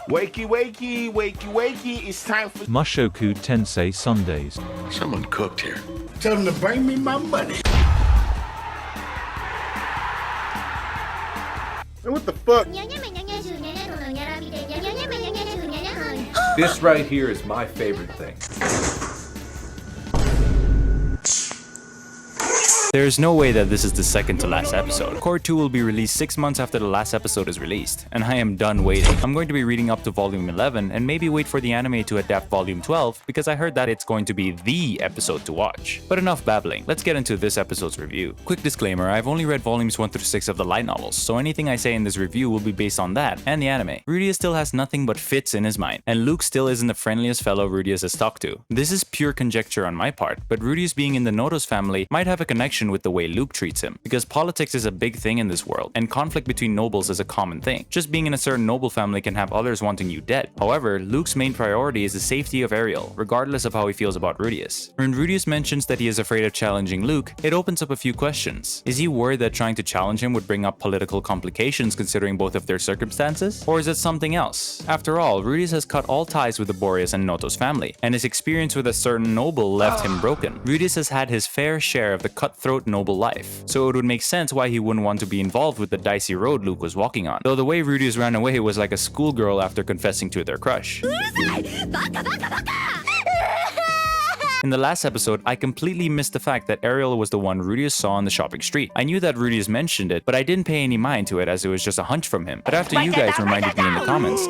Wakey, wakey, wakey, wakey, it's time for Mushoku Tensei Sundays. Someone cooked here. Tell them to bring me my money. And what the fuck? This right here is my favorite thing. There is no way that this is the second to last episode. Core 2 will be released 6 months after the last episode is released, and I am done waiting. I'm going to be reading up to volume 11 and maybe wait for the anime to adapt volume 12 because I heard that it's going to be the episode to watch. But enough babbling, let's get into this episode's review. Quick disclaimer, I've only read volumes 1 through 6 of the light novels, so anything I say in this review will be based on that and the anime. Rudeus still has nothing but fits in his mind, and Luke still isn't the friendliest fellow Rudeus has talked to. This is pure conjecture on my part, but Rudeus being in the Notos family might have a connection with the way Luke treats him, because politics is a big thing in this world, and conflict between nobles is a common thing. Just being in a certain noble family can have others wanting you dead. However, Luke's main priority is the safety of Ariel, regardless of how he feels about Rudeus. When Rudeus mentions that he is afraid of challenging Luke, it opens up a few questions. Is he worried that trying to challenge him would bring up political complications considering both of their circumstances? Or is it something else? After all, Rudeus has cut all ties with the Boreas and Notos family, and his experience with a certain noble left him broken. Rudeus has had his fair share of the cutthroat noble life, so it would make sense why he wouldn't want to be involved with the dicey road Luke was walking on. Though the way Rudeus ran away was like a schoolgirl after confessing to their crush. In the last episode, I completely missed the fact that Ariel was the one Rudeus saw on the shopping street. I knew that Rudeus mentioned it, but I didn't pay any mind to it as it was just a hunch from him. But after you guys reminded me in the comments,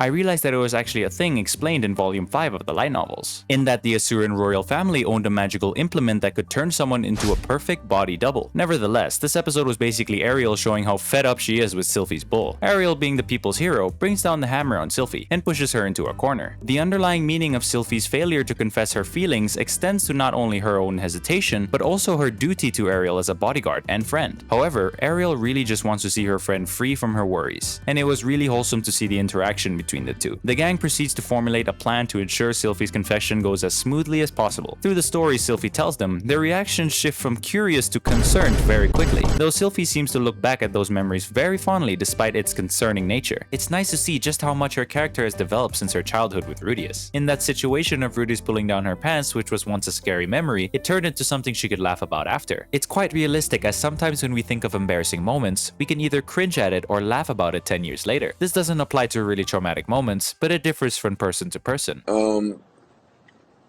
I realized that it was actually a thing explained in volume 5 of the light novels, in that the Asuran royal family owned a magical implement that could turn someone into a perfect body double. Nevertheless, this episode was basically Ariel showing how fed up she is with Sylphie's bull. Ariel, being the people's hero, brings down the hammer on Sylphie and pushes her into a corner. The underlying meaning of Sylphie's failure to confess her feelings extends to not only her own hesitation, but also her duty to Ariel as a bodyguard and friend. However, Ariel really just wants to see her friend free from her worries, and it was really wholesome to see the interaction between the two. The gang proceeds to formulate a plan to ensure Sylphie's confession goes as smoothly as possible. Through the story Sylphie tells them, their reactions shift from curious to concerned very quickly, though Sylphie seems to look back at those memories very fondly despite its concerning nature. It's nice to see just how much her character has developed since her childhood with Rudeus. In that situation of Rudeus pulling down her pants, which was once a scary memory, it turned into something she could laugh about after. It's quite realistic, as sometimes when we think of embarrassing moments, we can either cringe at it or laugh about it 10 years later. This doesn't apply to really traumatic moments, but it differs from person to person.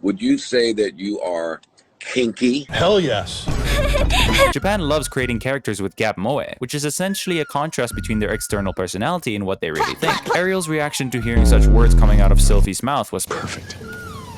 Would you say that you are kinky? Hell yes. Japan loves creating characters with gap moe, which is essentially a contrast between their external personality and what they really think. Ariel's reaction to hearing such words coming out of Sylphie's mouth was perfect.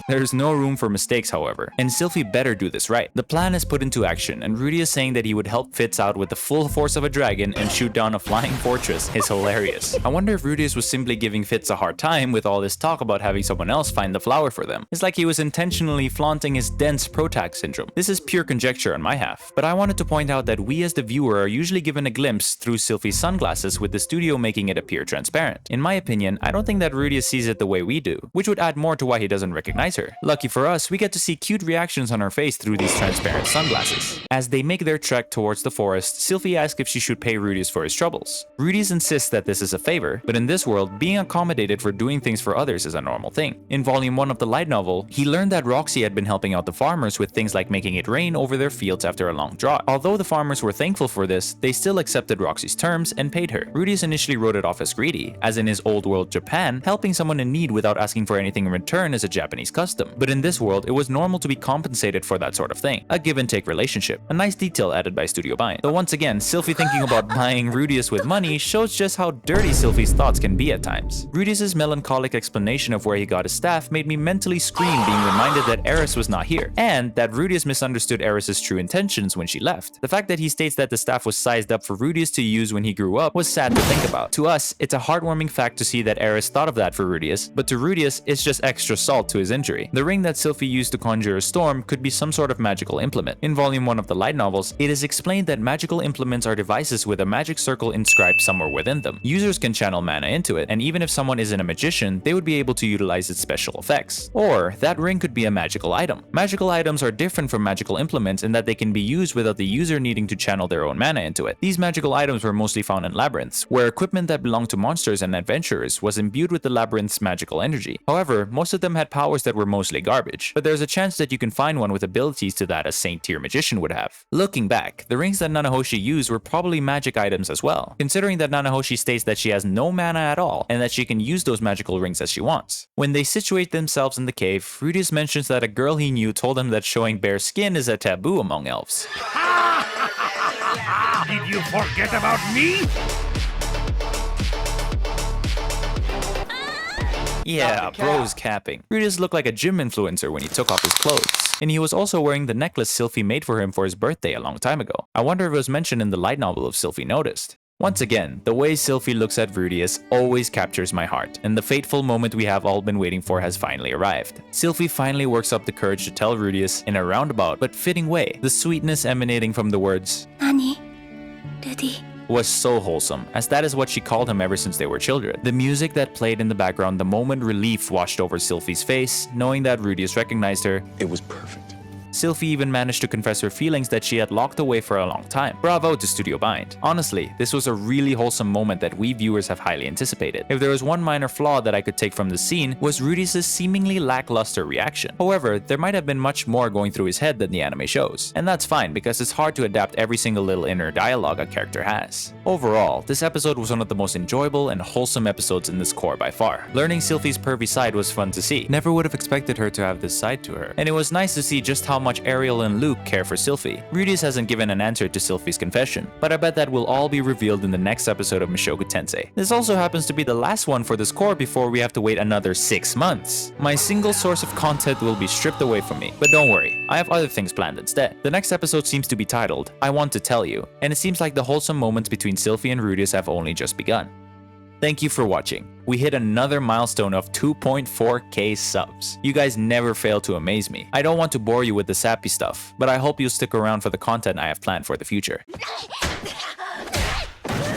There is no room for mistakes, however, and Sylphie better do this right. The plan is put into action, and Rudy is saying that he would help Fitz out with the full force of a dragon and shoot down a flying fortress is hilarious. I wonder if Rudeus was simply giving Fitz a hard time with all this talk about having someone else find the flower for them. It's like he was intentionally flaunting his dense protag syndrome. This is pure conjecture on my half, but I wanted to point out that we as the viewer are usually given a glimpse through Sylphie's sunglasses, with the studio making it appear transparent. In my opinion, I don't think that Rudeus sees it the way we do, which would add more to why he doesn't recognize her. Lucky for us, we get to see cute reactions on her face through these transparent sunglasses. As they make their trek towards the forest, Sylphie asks if she should pay Rudeus for his troubles. Rudeus insists that this is a favor, but in this world, being accommodated for doing things for others is a normal thing. In volume 1 of the light novel, he learned that Roxy had been helping out the farmers with things like making it rain over their fields after a long drought. Although the farmers were thankful for this, they still accepted Roxy's terms and paid her. Rudeus initially wrote it off as greedy, as in his old world Japan, helping someone in need without asking for anything in return is a Japanese custom. But in this world, it was normal to be compensated for that sort of thing. A give and take relationship. A nice detail added by Studio Bind. Though once again, Sylphie thinking about buying Rudeus with money shows just how dirty Sylphie's thoughts can be at times. Rudeus's melancholic explanation of where he got his staff made me mentally scream, being reminded that Eris was not here, and that Rudeus misunderstood Eris's true intentions when she left. The fact that he states that the staff was sized up for Rudeus to use when he grew up was sad to think about. To us, it's a heartwarming fact to see that Eris thought of that for Rudeus, but to Rudeus, it's just extra salt to his injury. mystery. The ring that Sylphie used to conjure a storm could be some sort of magical implement. In volume 1 of the light novels, it is explained that magical implements are devices with a magic circle inscribed somewhere within them. Users can channel mana into it, and even if someone isn't a magician, they would be able to utilize its special effects. Or, that ring could be a magical item. Magical items are different from magical implements in that they can be used without the user needing to channel their own mana into it. These magical items were mostly found in labyrinths, where equipment that belonged to monsters and adventurers was imbued with the labyrinth's magical energy. However, most of them had powers that were mostly garbage, but there's a chance that you can find one with abilities to that a saint-tier magician would have. Looking back, the rings that Nanahoshi used were probably magic items as well, considering that Nanahoshi states that she has no mana at all and that she can use those magical rings as she wants. When they situate themselves in the cave, Rudeus mentions that a girl he knew told him that showing bare skin is a taboo among elves. Did you forget about me? Yeah, bro's capping. Rudeus looked like a gym influencer when he took off his clothes. And he was also wearing the necklace Sylphie made for him for his birthday a long time ago. I wonder if it was mentioned in the light novel if Sylphie noticed. Once again, the way Sylphie looks at Rudeus always captures my heart, and the fateful moment we have all been waiting for has finally arrived. Sylphie finally works up the courage to tell Rudeus, in a roundabout but fitting way, the sweetness emanating from the words, "Nani? Rudy?" was so wholesome, as that is what she called him ever since they were children. The music that played in the background the moment relief washed over Sylphie's face, knowing that Rudeus recognized her. It was perfect. Sylphie even managed to confess her feelings that she had locked away for a long time. Bravo to Studio Bind. Honestly, this was a really wholesome moment that we viewers have highly anticipated. If there was one minor flaw that I could take from the scene, was Rudeus' seemingly lackluster reaction. However, there might have been much more going through his head than the anime shows. And that's fine, because it's hard to adapt every single little inner dialogue a character has. Overall, this episode was one of the most enjoyable and wholesome episodes in this core by far. Learning Sylphie's pervy side was fun to see. Never would have expected her to have this side to her. And it was nice to see just how much Ariel and Luke care for Sylphie. Rudeus hasn't given an answer to Sylphie's confession, but I bet that will all be revealed in the next episode of Mushoku Tensei. This also happens to be the last one for this core before we have to wait another 6 months. My single source of content will be stripped away from me, but don't worry, I have other things planned instead. The next episode seems to be titled, I Want to Tell You, and it seems like the wholesome moments between Sylphie and Rudeus have only just begun. Thank you for watching. We hit another milestone of 2.4k subs. You guys never fail to amaze me. I don't want to bore you with the sappy stuff, but I hope you'll stick around for the content I have planned for the future.